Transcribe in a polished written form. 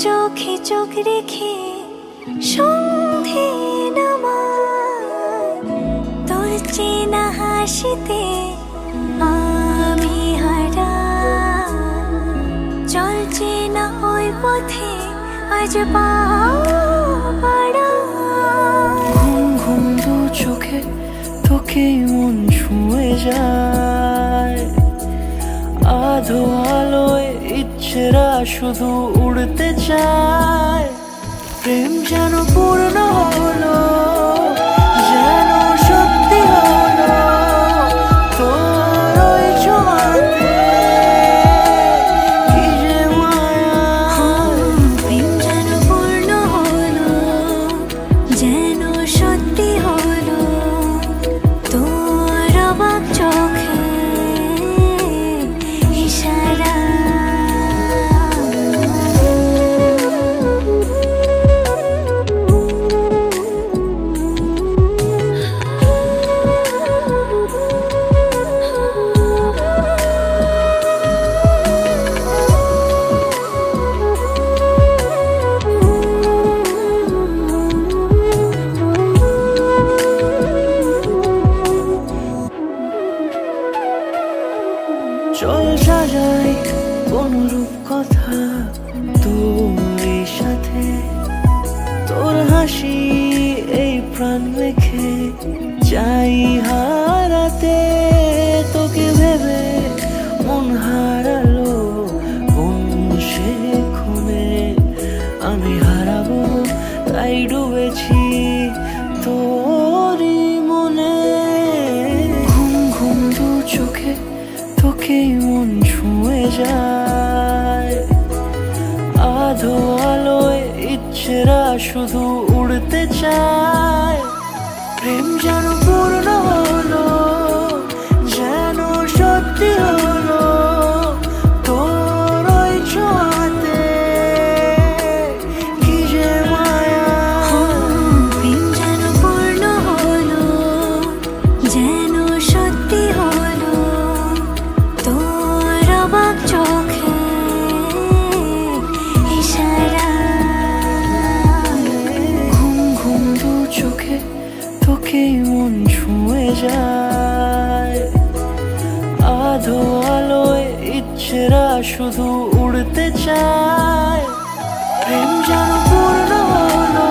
চোখে চোখ রেখে সন্ধে নামায়, তোর চেনা হাসিতে আমি হারাই। চল চেনা ওই পথে আজ পা বাড়াই। ঘুম ঘুম দু চোখে তোকেই মন ছুঁয়ে যায়, আধো আলোয় ইচ্ছেরা শুধু উড়তে চায়। প্রেম যেন পূর্ণ হলো, যেন সত্যি হলো, তোর ওই ছোঁয়াতে কি যে মায়া। প্রেম যেন পূর্ণ হলো, যেন সত্যি হলো, তোর অবাক চোখে ইশারা। চল সাজাই কোনরূপ কথা তোর সাথে, তোর হাসি এই প্রাণ মেখে চাই হারাতে। তোকে ভেবে মন হারালো কোন সে ক্ষণে, আমি হারাবো তাই ডুবেছি তোরই মনে। ঘুম ঘুম দু চোখে তোকেই মন ছুঁয়ে যায়, আধো আলোয় ইচ্ছেরা শুধু উড়তে চায়। প্রেম যেন পূর্ণ হলো, যেন সত্যি হলো, তোর ওই ছোঁয়াতে কি যে মায়া। প্রেম যেন পূর্ণ হলো, যেন সত্যি হলো, তোর অবাক চোখে ইশারা। ঘুম ঘুম দু চোখে তোকেই মন ছুঁয়ে যায়, আধো আলোয় ইচ্ছেরা শুধু উড়তে চায়। প্রেম যেন পূর্ণ হলো,